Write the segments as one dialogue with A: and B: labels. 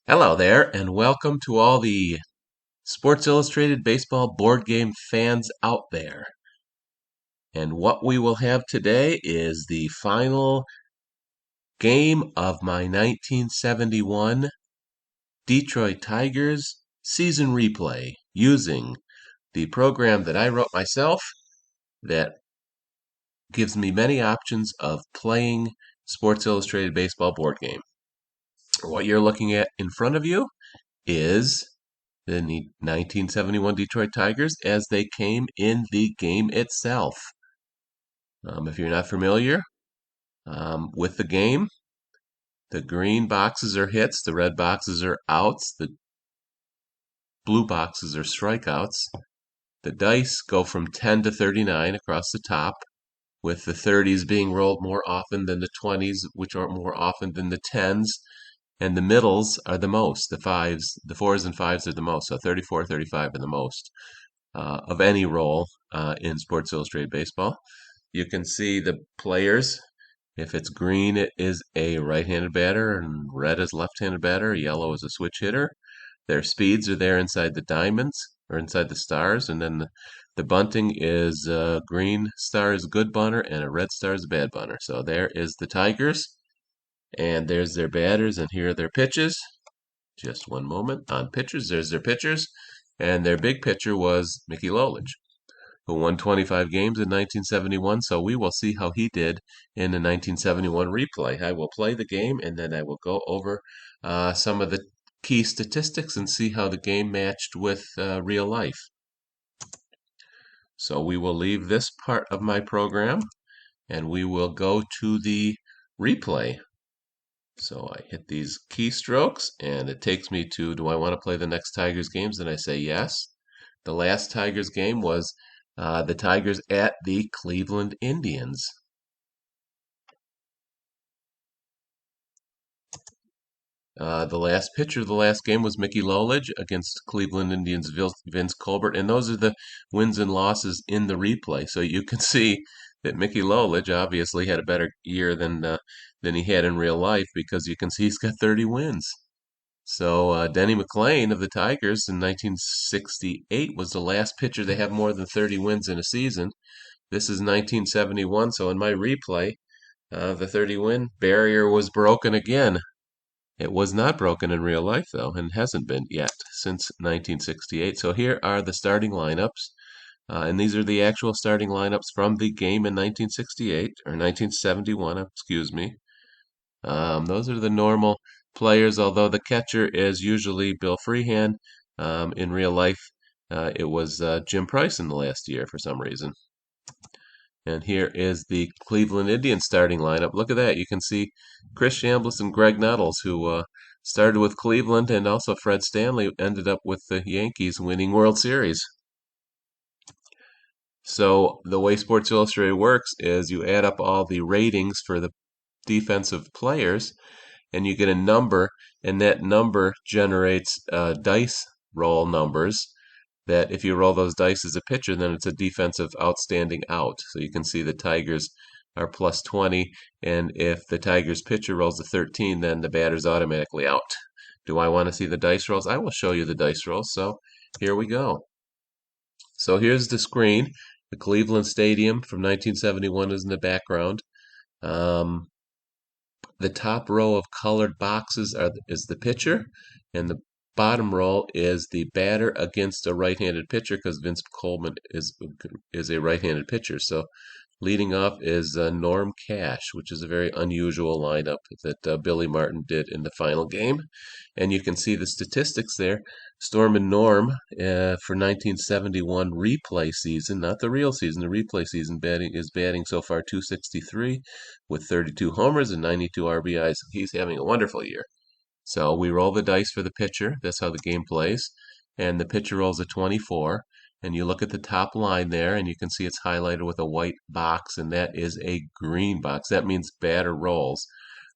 A: Hello there, and welcome to all the Sports Illustrated baseball board game fans out there. And what we will have today is the final game of my 1971 Detroit Tigers season replay using the program that I wrote myself that gives me many options of playing Sports Illustrated baseball board game. What you're looking at in front of you is the 1971 Detroit Tigers as they came in the game itself. If you're not familiar with the game, the green boxes are hits, the red boxes are outs, the blue boxes are strikeouts. The dice go from 10 to 39 across the top, with the 30s being rolled more often than the 20s, which are more often than the 10s. And the middles are the most. The fours and fives are the most. So 34, 35 are the most of any role in Sports Illustrated Baseball. You can see the players. If it's green, it is a right-handed batter, and red is left-handed batter, yellow is a switch hitter. Their speeds are there inside the diamonds, or inside the stars, and then the bunting is green star is a good bunter, and a red star is a bad bunter. So there is the Tigers. And there's their batters, and here are their pitches. Just one moment. On pitchers, there's their pitchers. And their big pitcher was Mickey Lolich, who won 25 games in 1971. So we will see how he did in the 1971 replay. I will play the game, and then I will go over some of the key statistics and see how the game matched with real life. So we will leave this part of my program, and we will go to the replay. So I hit these keystrokes, and it takes me to, do I want to play the next Tigers games? And I say yes. The last Tigers game was the Tigers at the Cleveland Indians. The last pitcher of the last game was Mickey Lolich against Cleveland Indians' Vince Colbert, and those are the wins and losses in the replay. So you can see that Mickey Lolich obviously had a better year than he had in real life, because you can see he's got 30 wins. So Denny McLain of the Tigers in 1968 was the last pitcher to have more than 30 wins in a season. This is 1971, so in my replay, the 30-win barrier was broken again. It was not broken in real life, though, and hasn't been yet since 1968. So here are the starting lineups, and these are the actual starting lineups from the game in 1968, or 1971, excuse me. Those are the normal players, although the catcher is usually Bill Freehan. In real life, it was Jim Price in the last year for some reason. And here is the Cleveland Indians starting lineup. Look at that. You can see Chris Chambliss and Greg Nuttles, who started with Cleveland, and also Fred Stanley ended up with the Yankees winning World Series. So the way Sports Illustrated works is you add up all the ratings for the defensive players, and you get a number, and that number generates dice roll numbers that if you roll those dice as a pitcher, then it's a defensive outstanding out. So you can see the Tigers are plus 20, and if the Tigers pitcher rolls a 13, then the batter's automatically out. Do I want to see the dice rolls? I will show you the dice rolls. So here we go. So here's the screen. The Cleveland Stadium from 1971 is in the background. The top row of colored boxes is the pitcher, and the bottom row is the batter against a right-handed pitcher, because Vince Coleman is a right-handed pitcher. So leading off is Norm Cash, which is a very unusual lineup that Billy Martin did in the final game. And you can see the statistics there. Storm and Norm for 1971 replay season, not the real season, the replay season, is batting so far .263 with 32 homers and 92 RBIs. He's having a wonderful year. So we roll the dice for the pitcher. That's how the game plays. And the pitcher rolls a 24. And you look at the top line there, and you can see it's highlighted with a white box, and that is a green box. That means batter rolls.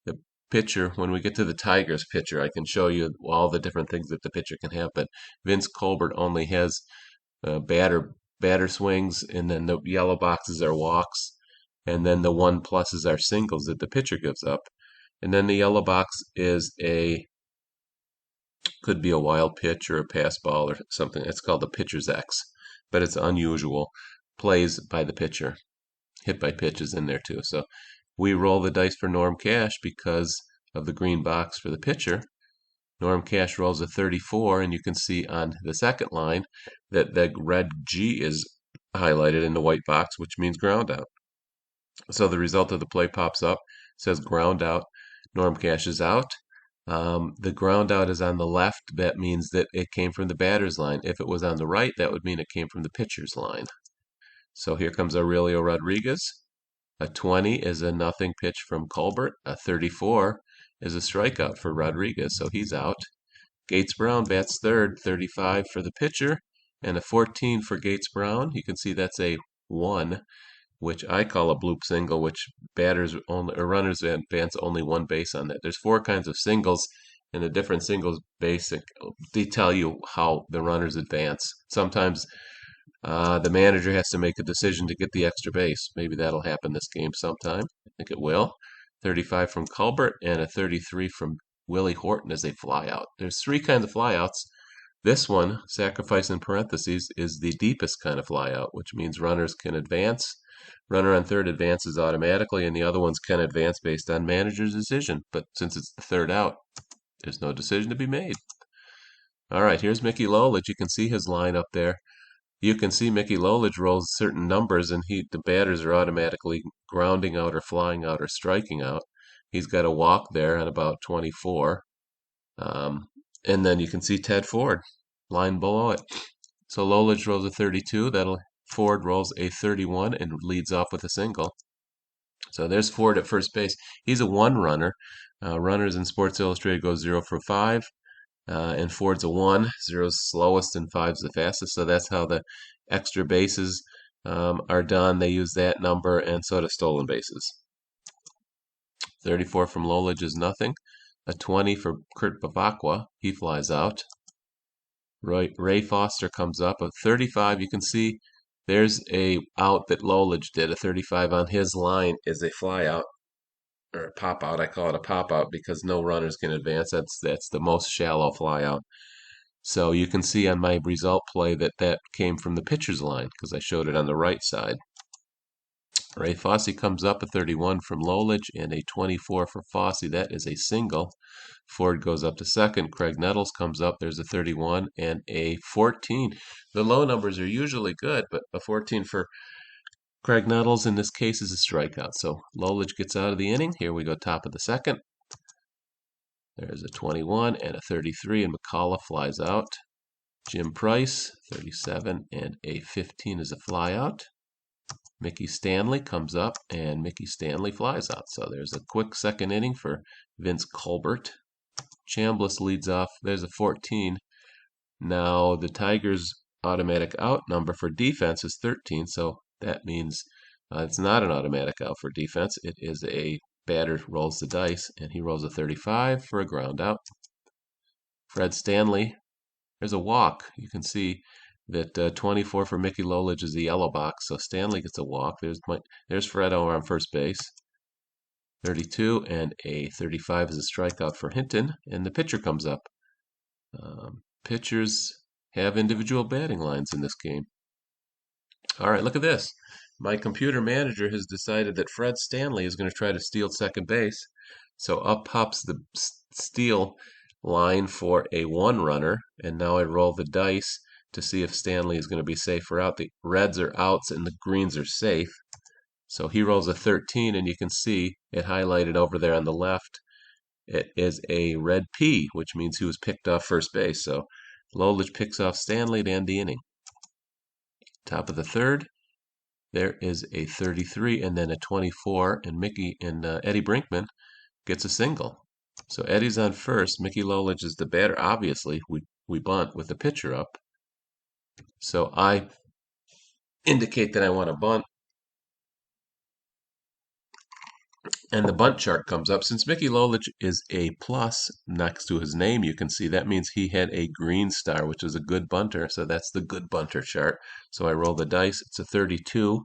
A: The pitcher, when we get to the Tigers pitcher, I can show you all the different things that the pitcher can have, but Vince Colbert only has batter swings, and then the yellow boxes are walks, and then the 1 pluses are singles that the pitcher gives up. And then the yellow box is a Could be a wild pitch or a pass ball or something. It's called the pitcher's X, but it's unusual. Plays by the pitcher. Hit by pitch is in there too. So we roll the dice for Norm Cash because of the green box for the pitcher. Norm Cash rolls a 34, and you can see on the second line that the red G is highlighted in the white box, which means ground out. So the result of the play pops up, says ground out. Norm Cash is out. The ground out is on the left. That means that it came from the batter's line. If it was on the right, that would mean it came from the pitcher's line. So here comes Aurelio Rodriguez. A 20 is a nothing pitch from Colbert. A 34 is a strikeout for Rodriguez, so he's out. Gates Brown bats third, 35 for the pitcher, and a 14 for Gates Brown. You can see that's a 1, which I call a bloop single, which batters only or runners advance only one base on that. There's 4 kinds of singles, and the different singles basic they tell you how the runners advance. Sometimes the manager has to make a decision to get the extra base. Maybe that'll happen this game sometime. I think it will. 35 from Colbert and a 33 from Willie Horton as a flyout. There's 3 kinds of flyouts. This one, sacrifice in parentheses, is the deepest kind of flyout, which means runners can advance. Runner on third advances automatically, and the other ones can advance based on manager's decision. But since it's the third out, there's no decision to be made. All right, here's Mickey Lolich. You can see his line up there. You can see Mickey Lolich rolls certain numbers, and the batters are automatically grounding out or flying out or striking out. He's got a walk there at about 24. And then you can see Ted Ford, line below it. So Lolich rolls a 32. Ford rolls a 31 and leads off with a single. So there's Ford at first base. He's a 1 runner. Runners in Sports Illustrated go 0 for 5. And Ford's a 1. 0's slowest and 5's the fastest. So that's how the extra bases are done. They use that number, and so do stolen bases. 34 from Lolich is nothing. A 20 for Kurt Bavacqua. He flies out. Ray Foster comes up. A 35, you can see there's a out that Lolich did. A 35 on his line is a fly out, or a pop out. I call it a pop out because no runners can advance. That's the most shallow fly out. So you can see on my result play that came from the pitcher's line because I showed it on the right side. Ray Fosse comes up a 31 from Lolich and a 24 for Fosse. That is a single. Ford goes up to second. Craig Nettles comes up. There's a 31 and a 14. The low numbers are usually good, but a 14 for Craig Nettles in this case is a strikeout. So Lolich gets out of the inning. Here we go, top of the second. There's a 21 and a 33, and McCullough flies out. Jim Price, 37 and a 15 is a flyout. Mickey Stanley comes up, and Mickey Stanley flies out. So there's a quick second inning for Vince Colbert. Chambliss leads off. There's a 14. Now the Tigers' automatic out number for defense is 13, so that means it's not an automatic out for defense. It is a batter rolls the dice, and he rolls a 35 for a ground out. Fred Stanley, there's a walk. You can see that 24 for Mickey Lolich is the yellow box, so Stanley gets a walk. There's Fred over on first base. 32 and a 35 is a strikeout for Hinton, and the pitcher comes up. Pitchers have individual batting lines in this game. All right, look at this. My computer manager has decided that Fred Stanley is going to try to steal second base. So up pops the steal line for a 1 runner, and now I roll the dice to see if Stanley is going to be safe or out. The reds are outs and the greens are safe. So he rolls a 13, and you can see it highlighted over there on the left. It is a red P, which means he was picked off first base. So Lolich picks off Stanley to end the inning. Top of the third, there is a 33 and then a 24, and Eddie Brinkman gets a single. So Eddie's on first. Mickey Lolich is the batter. Obviously, we bunt with the pitcher up. So I indicate that I want to bunt. And the bunt chart comes up. Since Mickey Lolich is a plus next to his name, you can see that means he had a green star, which is a good bunter. So that's the good bunter chart. So I roll the dice. It's a 32.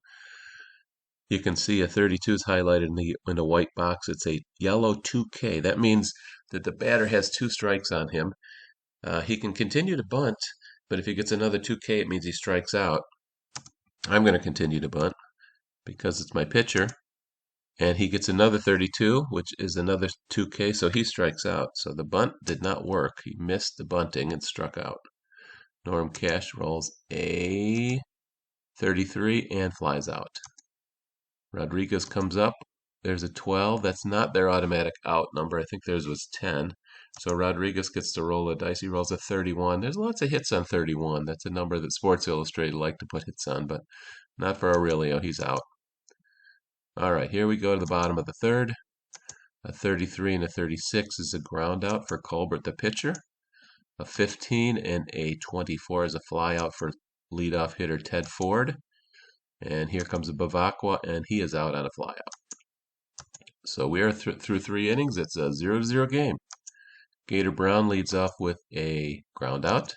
A: You can see a 32 is highlighted in the white box. It's a yellow 2K. That means that the batter has 2 strikes on him. He can continue to bunt, but if he gets another 2K, it means he strikes out. I'm going to continue to bunt because it's my pitcher. And he gets another 32, which is another 2K, so he strikes out. So the bunt did not work. He missed the bunting and struck out. Norm Cash rolls a 33 and flies out. Rodriguez comes up. There's a 12. That's not their automatic out number. I think theirs was 10. So Rodriguez gets to roll a dice. He rolls a 31. There's lots of hits on 31. That's a number that Sports Illustrated like to put hits on, but not for Aurelio. He's out. All right, here we go to the bottom of the third. A 33 and a 36 is a ground out for Colbert, the pitcher. A 15 and a 24 is a fly out for leadoff hitter Ted Ford. And here comes a Bavacqua, and he is out on a fly out. So we are through 3 innings. It's a 0-0 game. Gator Brown leads off with a ground out.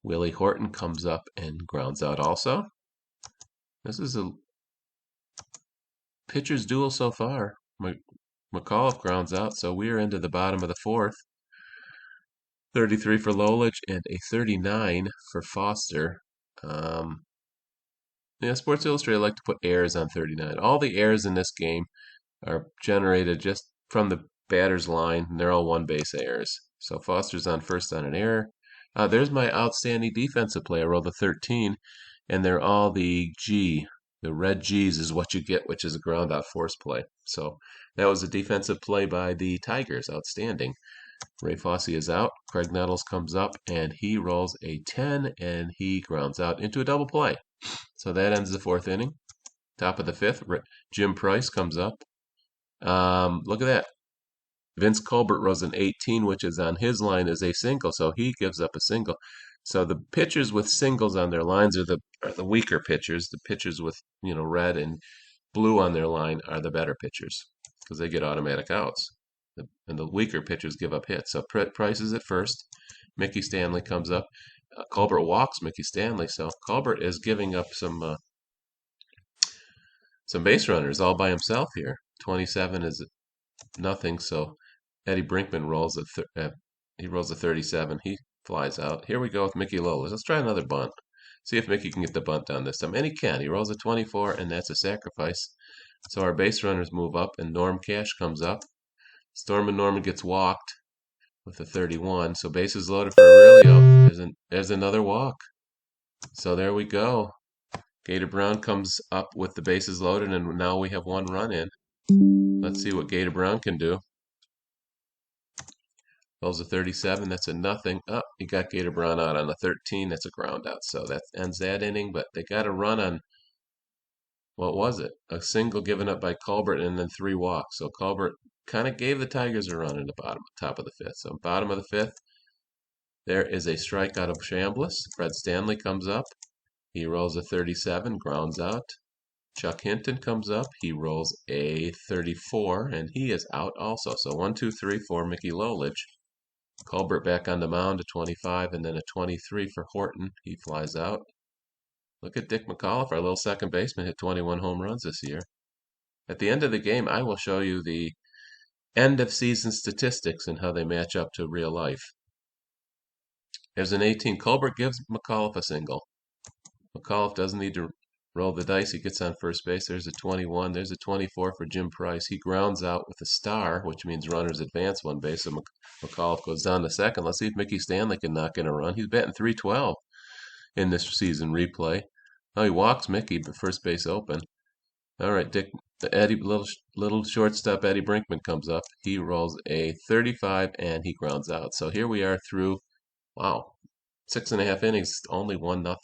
A: Willie Horton comes up and grounds out also. This is a pitcher's duel so far. McAuliffe grounds out, so we are into the bottom of the fourth. 33 for Lolich and a 39 for Foster. Yeah, Sports Illustrated like to put errors on 39. All the errors in this game are generated just from the batter's line, and they're all one-base errors. So Foster's on first on an error. There's my outstanding defensive play. I rolled a 13, and they're all the G. The red G's is what you get, which is a ground-out force play. So that was a defensive play by the Tigers. Outstanding. Ray Fosse is out. Craig Nettles comes up, and he rolls a 10, and he grounds out into a double play. So that ends the fourth inning. Top of the fifth, Jim Price comes up. Look at that. Vince Colbert rolls an 18, which is on his line is a single, so he gives up a single. So the pitchers with singles on their lines are the weaker pitchers. The pitchers with red and blue on their line are the better pitchers because they get automatic outs. And the weaker pitchers give up hits. So Price is at first. Mickey Stanley comes up. Colbert walks Mickey Stanley, so Colbert is giving up some base runners all by himself here. 27 is nothing, so Eddie Brinkman rolls he rolls a 37. He flies out. Here we go with Mickey Lolich. Let's try another bunt. See if Mickey can get the bunt down this time. And he can. He rolls a 24, and that's a sacrifice. So our base runners move up, and Norm Cash comes up. Stormin Norman gets walked with a 31. So bases loaded for Aurelio. There's another walk. So there we go. Gator Brown comes up with the bases loaded, and now we have one run in. Let's see what Gator Brown can do. Rolls a 37. That's a nothing. Oh, he got Gator Brown out on a 13. That's a ground out. So that ends that inning, but they got a run on, what was it? A single given up by Colbert and then 3 walks. So Colbert kind of gave the Tigers a run in the top of the fifth. So bottom of the fifth, there is a strikeout of Chambliss. Fred Stanley comes up. He rolls a 37, grounds out. Chuck Hinton comes up. He rolls a 34, and he is out also. So 1, 2, 3 for Mickey Lolich. Colbert back on the mound, a 25, and then a 23 for Horton. He flies out. Look at Dick McAuliffe, our little second baseman, hit 21 home runs this year. At the end of the game, I will show you the end of season statistics and how they match up to real life. There's an 18. Colbert gives McAuliffe a single. McAuliffe doesn't need to roll the dice. He gets on first base. There's a 21. There's a 24 for Jim Price. He grounds out with a star, which means runners advance one base. So McAuliffe goes down to second. Let's see if Mickey Stanley can knock in a run. He's batting .312 in this season replay. Oh, he walks Mickey, but first base open. All right, little shortstop Eddie Brinkman comes up. He rolls a 35, and he grounds out. So here we are through, wow, 6.5 innings, only 1-0.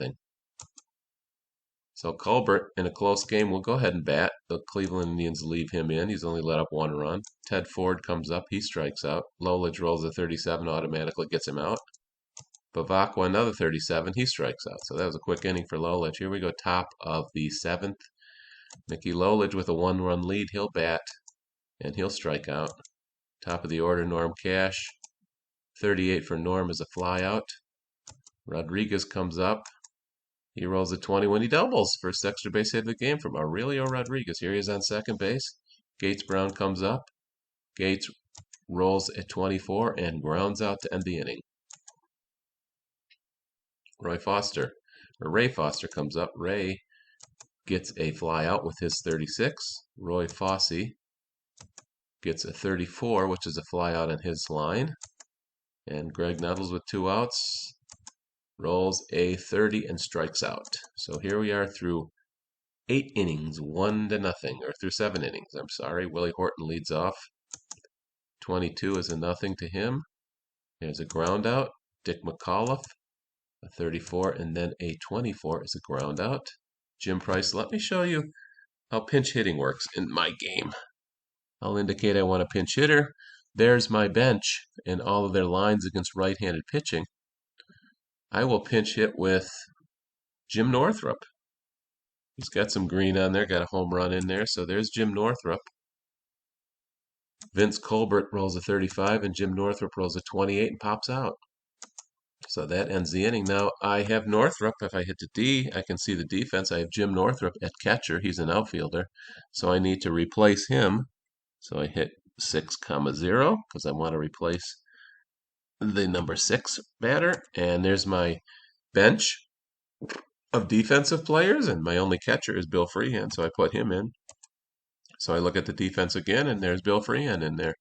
A: So Colbert, in a close game, will go ahead and bat. The Cleveland Indians leave him in. He's only let up 1 run. Ted Ford comes up. He strikes out. Lolich rolls a 37, automatically gets him out. Bavacqua, another 37. He strikes out. So that was a quick inning for Lolich. Here we go, top of the 7th. Mickey Lolich with a 1-run lead. He'll bat, and he'll strike out. Top of the order, Norm Cash. 38 for Norm is a fly out. Rodriguez comes up. He rolls a 20 when he doubles. First extra base hit of the game from Aurelio Rodriguez. Here he is on second base. Gates Brown comes up. Gates rolls at 24 and grounds out to end the inning. Ray Foster comes up. Ray gets a fly out with his 36. Roy Fossey gets a 34, which is a fly out on his line. And Greg Nettles with 2 outs rolls a 30 and strikes out. So here we are through 8 innings, 1-0, or through 7 innings. I'm sorry. Willie Horton leads off. 22 is a nothing to him. There's a ground out. Dick McAuliffe, a 34, and then a 24 is a ground out. Jim Price, let me show you how pinch hitting works in my game. I'll indicate I want a pinch hitter. There's my bench and all of their lines against right-handed pitching. I will pinch hit with Jim Northrup. He's got some green on there, got a home run in there, so there's Jim Northrup. Vince Colbert rolls a 35, and Jim Northrup rolls a 28 and pops out. So that ends the inning. Now I have Northrup. If I hit the D, I can see the defense. I have Jim Northrup at catcher. He's an outfielder. So I need to replace him. So I hit 6,0 because I want to replace the number 6 batter. And there's my bench of defensive players. And my only catcher is Bill Freehand. So I put him in. So I look at the defense again, and there's Bill Freehand in there.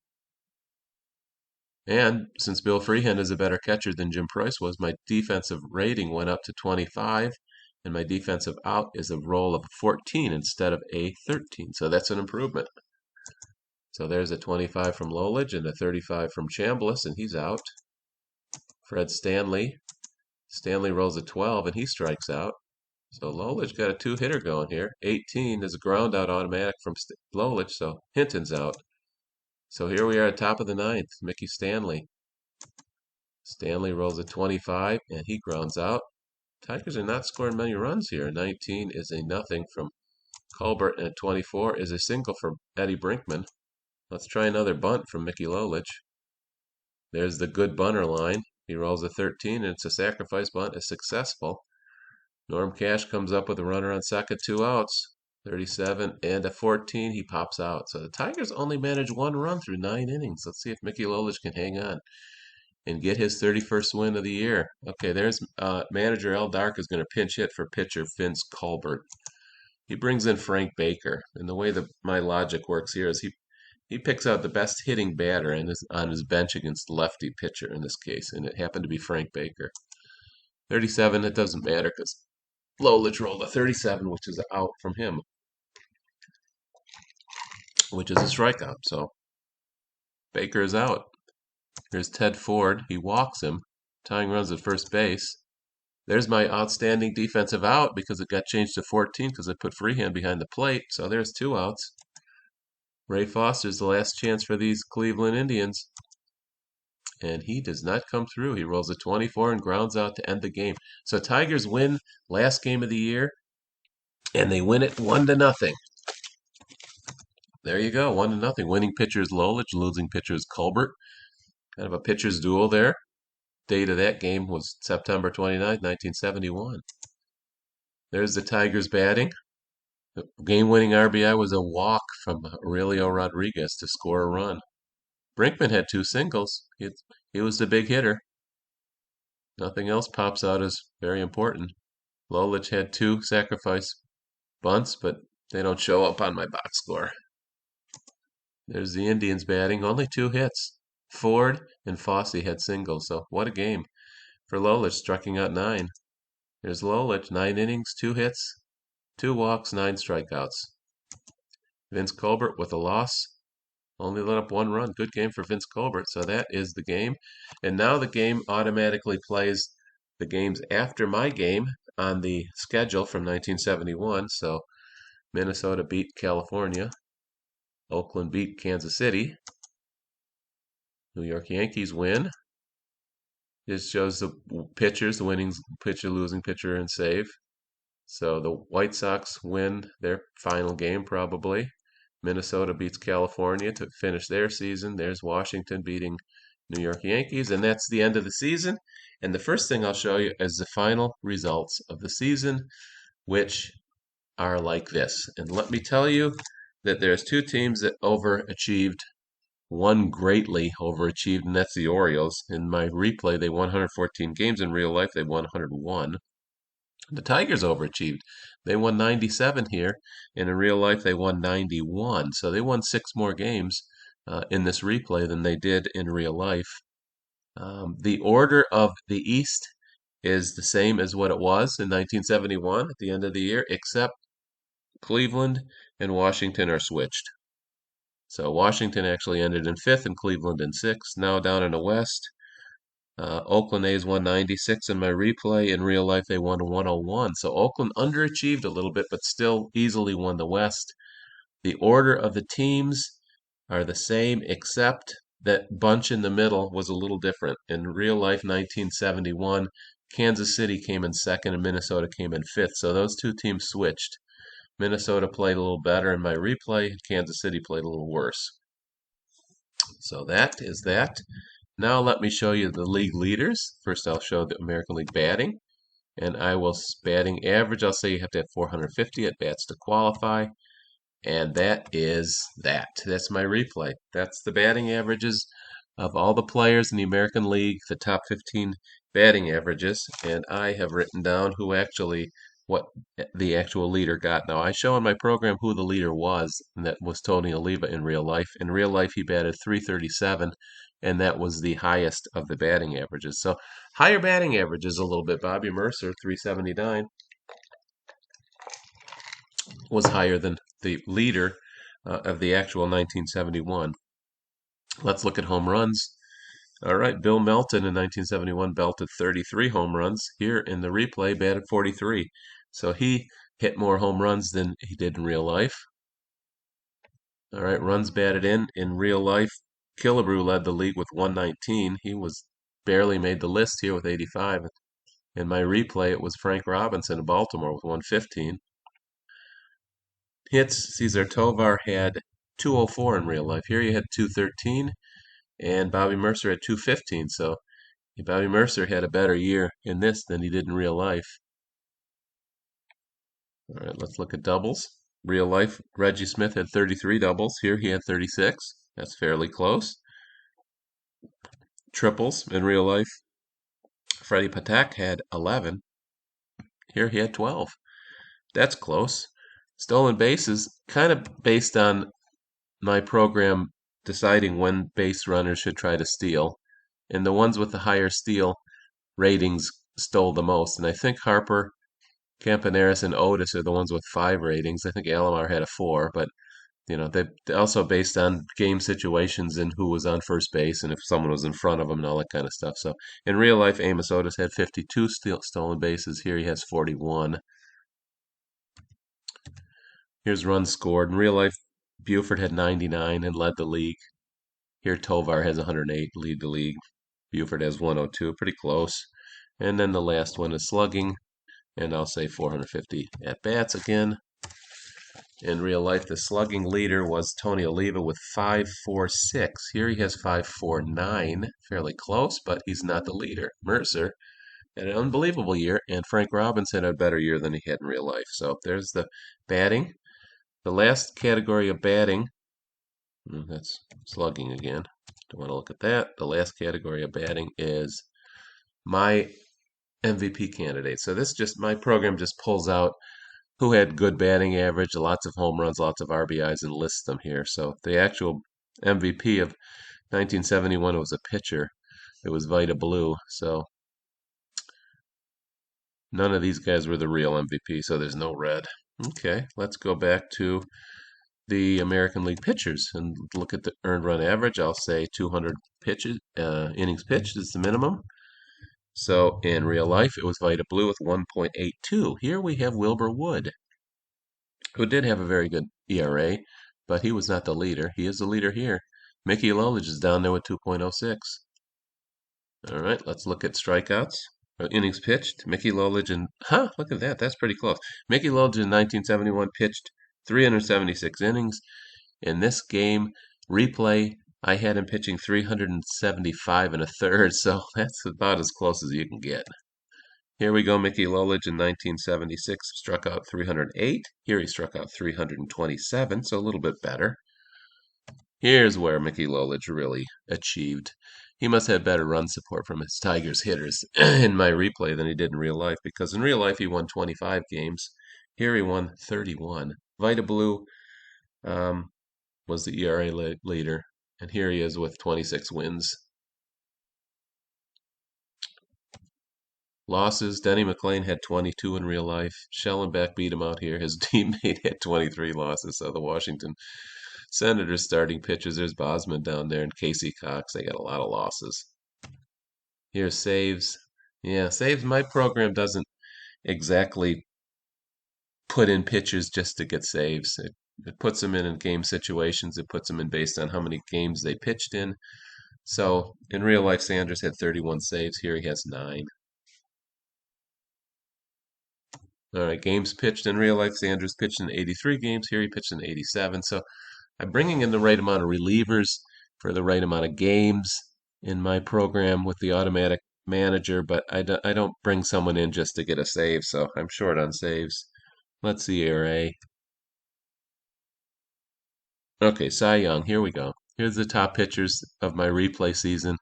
A: And since Bill Freehand is a better catcher than Jim Price was, my defensive rating went up to 25, and my defensive out is a roll of 14 instead of a 13. So that's an improvement. So there's a 25 from Lolich and a 35 from Chambliss, and he's out. Fred Stanley. Stanley rolls a 12, and he strikes out. So Lolich got a 2-hitter going here. 18 is a ground out automatic from Lolich, so Hinton's out. So here we are at top of the 9th. Mickey Stanley. Stanley rolls a 25, and he grounds out. Tigers are not scoring many runs here. 19 is a nothing from Colbert, and 24 is a single for Eddie Brinkman. Let's try another bunt from Mickey Lolich. There's the good bunter line. He rolls a 13, and it's a sacrifice bunt. It's successful. Norm Cash comes up with a runner on second, 2 outs. 37 and a 14, he pops out. So the Tigers only managed 1 run through 9 innings. Let's see if Mickey Lolich can hang on and get his 31st win of the year. Okay, there's manager Al Dark is going to pinch hit for pitcher Vince Colbert. He brings in Frank Baker, and the way that my logic works here is he picks out the best hitting batter on his bench against lefty pitcher in this case, and it happened to be Frank Baker. 37, it doesn't matter because Lolich rolled a 37, which is out from him, which is a strikeout. So Baker is out. Here's Ted Ford. He walks him. Tying runs at first base. There's my outstanding defensive out because it got changed to 14 because I put Freehand behind the plate. So there's 2 outs. Ray Foster's the last chance for these Cleveland Indians. And he does not come through. He rolls a 24 and grounds out to end the game. So Tigers win last game of the year, and they win it 1-0. There you go, 1-0. Winning pitcher is Lolich, losing pitcher is Colbert. Kind of a pitcher's duel there. Date of that game was September 29, 1971. There's the Tigers batting. The game-winning RBI was a walk from Aurelio Rodriguez to score a run. Brinkman had 2 singles. He was the big hitter. Nothing else pops out as very important. Lolich had 2 sacrifice bunts, but they don't show up on my box score. There's the Indians batting. Only 2 hits. Ford and Fossey had singles, so what a game for Lolich, striking out 9. There's Lolich, 9 innings, 2 hits, 2 walks, 9 strikeouts. Vince Colbert with a loss. Only let up 1 run. Good game for Vince Colbert. So that is the game. And now the game automatically plays the games after my game on the schedule from 1971. So Minnesota beat California. Oakland beat Kansas City. New York Yankees win. This shows the pitchers, the winning pitcher, losing pitcher, and save. So the White Sox win their final game probably. Minnesota beats California to finish their season. There's Washington beating New York Yankees, and that's the end of the season. And the first thing I'll show you is the final results of the season, which are like this. And let me tell you that there's 2 teams that overachieved one greatly overachieved, and that's the Orioles. In my replay, they won 114 games. In real life, they won 101. The Tigers overachieved. They won 97 here, and in real life, they won 91. So they won 6 more games in this replay than they did in real life. The order of the East is the same as what it was in 1971 at the end of the year, except Cleveland and Washington are switched. So Washington actually ended in 5th and Cleveland in 6th. Now down in the West, Oakland A's won 96 in my replay. In real life, they won 101. So Oakland underachieved a little bit, but still easily won the West. The order of the teams are the same, except that bunch in the middle was a little different. In real life, 1971, Kansas City came in 2nd and Minnesota came in 5th. So those two teams switched. Minnesota played a little better in my replay. Kansas City played a little worse. So that is that. Now let me show you the league leaders. First, I'll show the American League batting. And I will batting average. I'll say you have to have 450 at bats to qualify. And that is that. That's my replay. That's the batting averages of all the players in the American League, the top 15 batting averages. And I have written down what the actual leader got. Now, I show in my program who the leader was, and that was Tony Oliva in real life. In real life, he batted 337, and that was the highest of the batting averages. So, higher batting averages a little bit. Bobby Mercer, 379, was higher than the leader of the actual 1971. Let's look at home runs. All right, Bill Melton in 1971 belted 33 home runs. Here in the replay, batted 43. So he hit more home runs than he did in real life. All right, runs batted in real life. Killebrew led the league with 119. He was barely made the list here with 85. In my replay, it was Frank Robinson of Baltimore with 115. Hits, Cesar Tovar had 204 in real life. Here you had 213, and Bobby Mercer had 215. So Bobby Mercer had a better year in this than he did in real life. All right, let's look at doubles. Real life, Reggie Smith had 33 doubles. Here he had 36. That's fairly close. Triples in real life, Freddie Patek had 11. Here he had 12. That's close. Stolen bases, kind of based on my program deciding when base runners should try to steal. And the ones with the higher steal ratings stole the most. And I think Harper, Campaneris, and Otis are the ones with 5 ratings. I think Alomar had a 4, but they also based on game situations and who was on first base and if someone was in front of them and all that kind of stuff. So in real life, Amos Otis had 52 stolen bases. Here he has 41. Here's runs scored. In real life, Buford had 99 and led the league. Here Tovar has 108, lead the league. Buford has 102, pretty close. And then the last one is slugging, and I'll say 450 at-bats again. In real life, the slugging leader was Tony Oliva with 546. Here he has 549, fairly close, but he's not the leader. Mercer had an unbelievable year, and Frank Robinson had a better year than he had in real life. So there's the batting. The last category of batting, that's slugging again. Don't want to look at that. The last category of batting is my MVP candidate. So my program just pulls out who had good batting average, lots of home runs, lots of RBIs, and lists them here. So the actual MVP of 1971 was a pitcher. It was Vita Blue. So none of these guys were the real MVP, so there's no red. Okay, let's go back to the American League pitchers and look at the earned run average. I'll say 200 innings pitched is the minimum. So in real life, it was Vita Blue with 1.82. Here we have Wilbur Wood, who did have a very good ERA, but he was not the leader. He is the leader here. Mickey Lolich is down there with 2.06. All right, let's look at strikeouts. Innings pitched. Mickey Lolich look at that. That's pretty close. Mickey Lolich in 1971 pitched 376 innings. In this game, replay, I had him pitching 375 and a third, so that's about as close as you can get. Here we go, Mickey Lolich in 1976 struck out 308. Here he struck out 327, so a little bit better. Here's where Mickey Lolich really achieved. He must have better run support from his Tigers hitters in my replay than he did in real life, because in real life he won 25 games. Here he won 31. Vita Blue was the ERA leader, and here he is with 26 wins. Losses, Denny McLain had 22 in real life. Schellenbach beat him out here. His teammate had 23 losses. So the Washington Senators starting pitchers, there's Bosman down there and Casey Cox. They got a lot of losses. Here's saves. Yeah, saves. My program doesn't exactly put in pitchers just to get saves. It puts them in game situations. It puts them in based on how many games they pitched in. So in real life, Sanders had 31 saves. Here he has 9. All right, games pitched in real life. Sanders pitched in 83 games. Here he pitched in 87. So I'm bringing in the right amount of relievers for the right amount of games in my program with the automatic manager, but I don't bring someone in just to get a save, so I'm short on saves. Let's see ERA. Okay, Cy Young, here we go. Here's the top pitchers of my replay season.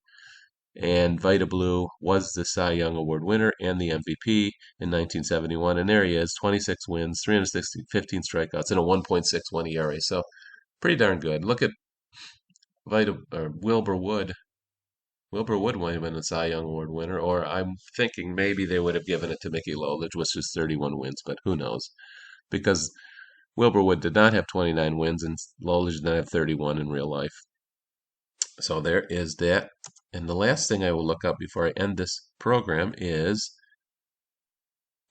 A: And Vita Blue was the Cy Young Award winner and the MVP in 1971. And there he is, 26 wins, 315 strikeouts, and a 1.61 ERA. So pretty darn good. Look at Wilbur Wood. Wilbur Wood might have been a Cy Young Award winner, or I'm thinking maybe they would have given it to Mickey Lolich, which was 31 wins, but who knows? Because Wilbur Wood did not have 29 wins, and Lolich did not have 31 in real life. So there is that. And the last thing I will look up before I end this program is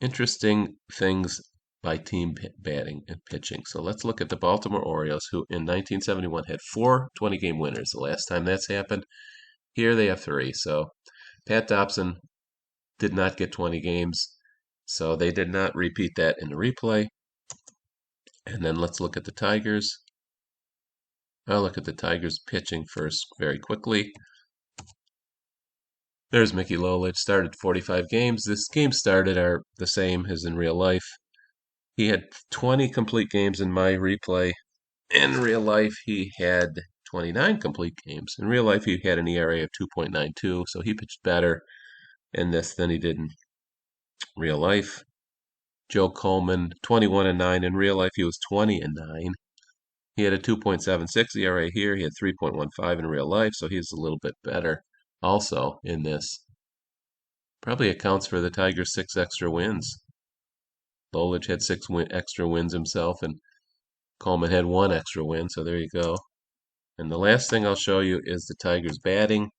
A: interesting things by team batting and pitching. So let's look at the Baltimore Orioles, who in 1971 had 4 20-game winners. The last time that's happened, here they have 3. So Pat Dobson did not get 20 games, so they did not repeat that in the replay. And then let's look at the Tigers. I'll look at the Tigers pitching first very quickly. There's Mickey Lolich, started 45 games. This game started are the same as in real life. He had 20 complete games in my replay. In real life, he had 29 complete games. In real life, he had an ERA of 2.92, so he pitched better in this than he did in real life. Joe Coleman, 21-9. In real life, he was 20-9. He had a 2.76 ERA here. He had 3.15 in real life, so he's a little bit better also in this. Probably accounts for the Tigers' 6 extra wins. Lolich had 6 extra wins himself, and Coleman had 1 extra win, so there you go. And the last thing I'll show you is the Tigers' batting.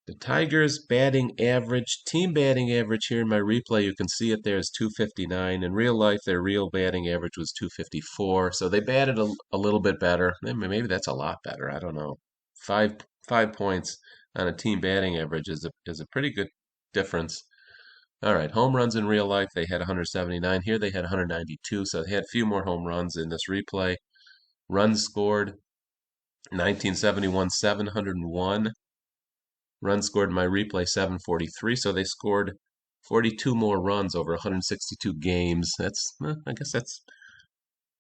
A: The Tigers' batting average, team batting average here in my replay, you can see it there is 259. In real life, their real batting average was 254. So they batted a little bit better. Maybe that's a lot better. I don't know. Five points on a team batting average is a pretty good difference. All right, home runs in real life, they had 179. Here they had 192, so they had a few more home runs in this replay. Runs scored, 1971, 701. Runs scored in my replay, 743. So they scored 42 more runs over 162 games. I guess that's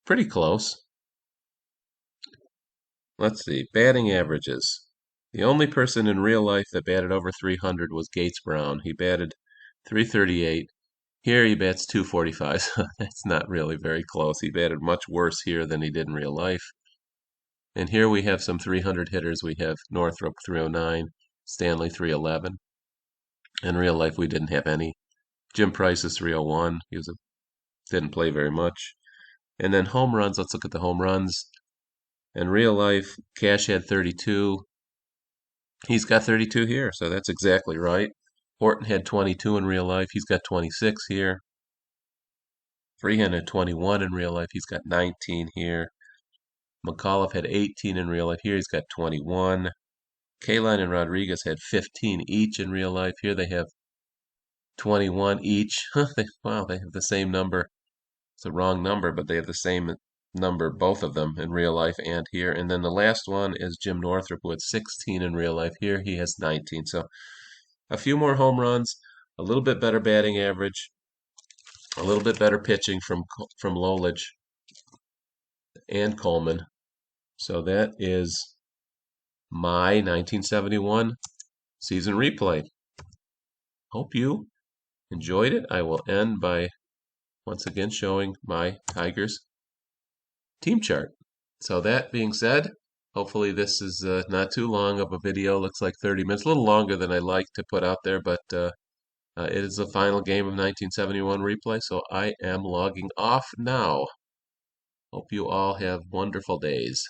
A: pretty close. Let's see, batting averages. The only person in real life that batted over 300 was Gates Brown. He batted 338. Here he bats 245, so that's not really very close. He batted much worse here than he did in real life. And here we have some 300 hitters. We have Northrop 309, Stanley 311. In real life, we didn't have any. Jim Price is 301. Didn't play very much. And then home runs. Let's look at the home runs. In real life, Cash had 32. He's got 32 here, so that's exactly right. Horton had 22 in real life. He's got 26 here. Freehan had 21 in real life. He's got 19 here. McAuliffe had 18 in real life. Here he's got 21. Kaline and Rodriguez had 15 each in real life. Here they have 21 each. Wow, they have the same number. It's a wrong number, but they have the same number, both of them, in real life and here. And then the last one is Jim Northrop with 16 in real life. Here he has 19. So a few more home runs, a little bit better batting average, a little bit better pitching from Lolich and Coleman. So that is my 1971 season replay. Hope you enjoyed it. I will end by once again showing my Tigers team chart. So that being said, hopefully this is not too long of a video. Looks like 30 minutes, a little longer than I like to put out there, but it is the final game of 1971 replay, so I am logging off now. Hope you all have wonderful days.